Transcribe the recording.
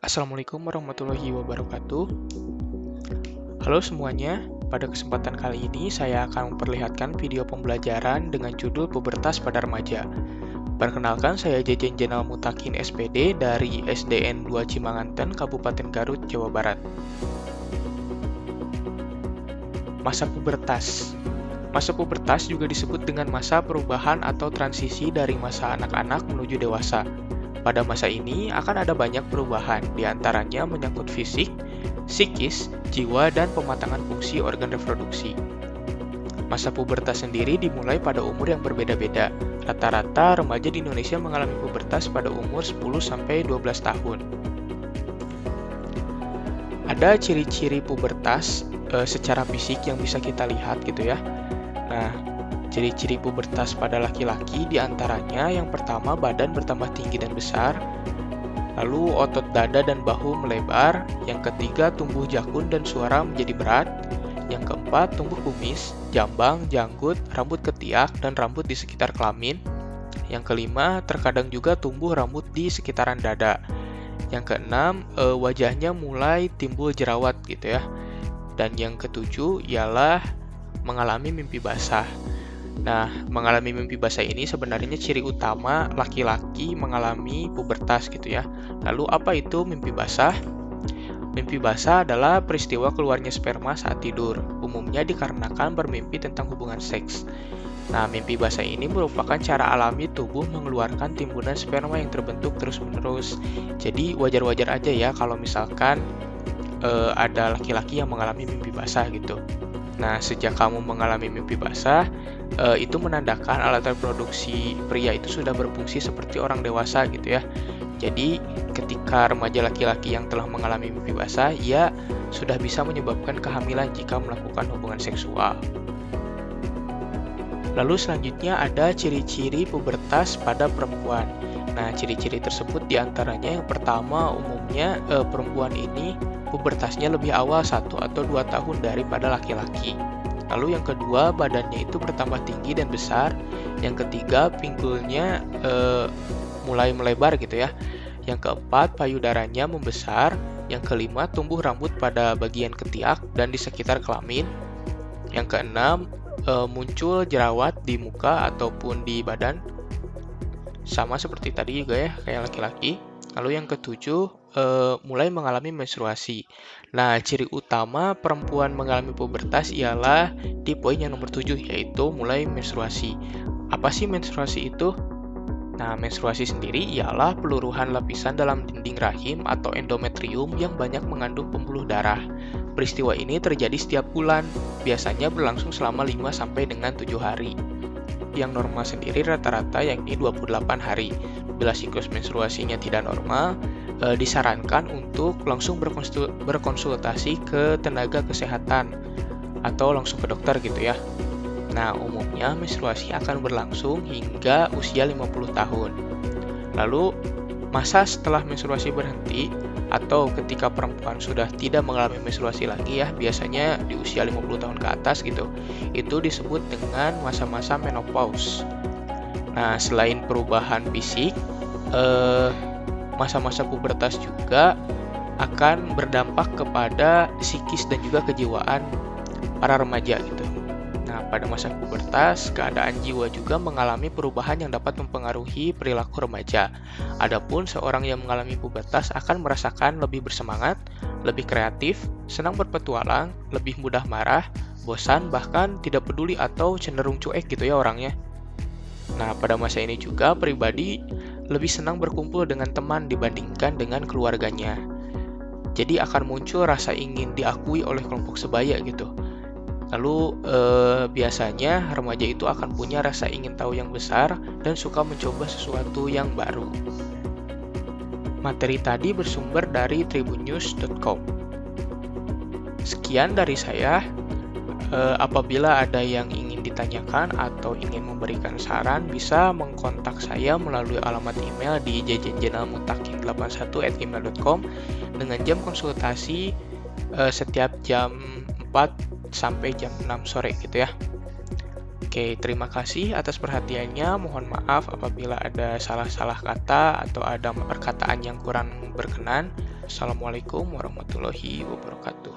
Assalamualaikum warahmatullahi wabarakatuh. Halo semuanya, pada kesempatan kali ini saya akan memperlihatkan video pembelajaran dengan judul Pubertas pada Remaja. Perkenalkan, saya Jejen Jenal Mutakin SPD dari SDN 2 Cimanganten, Kabupaten Garut, Jawa Barat. Masa pubertas. Masa pubertas juga disebut dengan masa perubahan atau transisi dari masa anak-anak menuju dewasa. Pada masa ini akan ada banyak perubahan, diantaranya menyangkut fisik, psikis, jiwa, dan pematangan fungsi organ reproduksi. Masa pubertas sendiri dimulai pada umur yang berbeda-beda. Rata-rata remaja di Indonesia mengalami pubertas pada umur 10-12 tahun. Ada ciri-ciri pubertas secara fisik yang bisa kita lihat gitu ya. Nah, ciri-ciri pubertas pada laki-laki diantaranya yang pertama badan bertambah tinggi dan besar, lalu otot dada dan bahu melebar, yang ketiga tumbuh jakun dan suara menjadi berat, yang keempat tumbuh kumis, jambang, janggut, rambut ketiak, dan rambut di sekitar kelamin, yang kelima terkadang juga tumbuh rambut di sekitaran dada, yang keenam wajahnya mulai timbul jerawat gitu ya, dan yang ketujuh ialah mengalami mimpi basah. Nah, mengalami mimpi basah ini sebenarnya ciri utama laki-laki mengalami pubertas gitu ya. Lalu apa itu mimpi basah? Mimpi basah adalah peristiwa keluarnya sperma saat tidur, umumnya dikarenakan bermimpi tentang hubungan seks. Nah, mimpi basah ini merupakan cara alami tubuh mengeluarkan timbunan sperma yang terbentuk terus-menerus. Jadi wajar-wajar aja ya kalau misalkan ada laki-laki yang mengalami mimpi basah gitu. Nah, sejak kamu mengalami mimpi basah, itu menandakan alat reproduksi pria itu sudah berfungsi seperti orang dewasa gitu ya. Jadi, ketika remaja laki-laki yang telah mengalami mimpi basah, ia sudah bisa menyebabkan kehamilan jika melakukan hubungan seksual. Lalu selanjutnya ada ciri-ciri pubertas pada perempuan. Nah, ciri-ciri tersebut diantaranya yang pertama umumnya perempuan ini pubertasnya lebih awal 1 atau 2 tahun daripada laki-laki. Lalu yang kedua, badannya itu bertambah tinggi dan besar. Yang ketiga, pinggulnya mulai melebar gitu ya. Yang keempat, payudaranya membesar. Yang kelima, tumbuh rambut pada bagian ketiak dan di sekitar kelamin. Yang keenam, muncul jerawat di muka ataupun di badan. Sama seperti tadi juga ya, kayak laki-laki. Lalu yang ketujuh, mulai mengalami menstruasi. Nah, ciri utama perempuan mengalami pubertas ialah di poin yang nomor 7, yaitu mulai menstruasi. Apa sih menstruasi itu? Nah, menstruasi sendiri ialah peluruhan lapisan dalam dinding rahim atau endometrium yang banyak mengandung pembuluh darah. Peristiwa ini terjadi setiap bulan, biasanya berlangsung selama 5 sampai dengan 7 hari. Yang normal sendiri rata-rata yakni 28 hari. Bila siklus menstruasinya tidak normal, disarankan untuk langsung berkonsultasi ke tenaga kesehatan atau langsung ke dokter gitu ya. Nah, umumnya menstruasi akan berlangsung hingga usia 50 tahun. Lalu, masa setelah menstruasi berhenti atau ketika perempuan sudah tidak mengalami menstruasi lagi ya, biasanya di usia 50 tahun ke atas gitu, itu disebut dengan masa-masa menopause. Nah, selain perubahan fisik, masa-masa pubertas juga akan berdampak kepada psikis dan juga kejiwaan para remaja gitu. Nah, pada masa pubertas, keadaan jiwa juga mengalami perubahan yang dapat mempengaruhi perilaku remaja. Adapun seorang yang mengalami pubertas akan merasakan lebih bersemangat, lebih kreatif, senang berpetualang, lebih mudah marah, bosan, bahkan tidak peduli atau cenderung cuek gitu ya orangnya. Nah, pada masa ini juga pribadi lebih senang berkumpul dengan teman dibandingkan dengan keluarganya. Jadi akan muncul rasa ingin diakui oleh kelompok sebaya gitu. Lalu biasanya remaja itu akan punya rasa ingin tahu yang besar dan suka mencoba sesuatu yang baru. Materi tadi bersumber dari tribunnews.com. Sekian dari saya. Apabila ada yang ingin ditanyakan atau ingin memberikan saran, bisa mengkontak saya melalui alamat email di jejenjenalmutakin81@gmail.com dengan jam konsultasi setiap jam 4 sampai jam 6 sore gitu ya. Oke, terima kasih atas perhatiannya. Mohon maaf apabila ada salah-salah kata atau ada perkataan yang kurang berkenan. Assalamualaikum warahmatullahi wabarakatuh.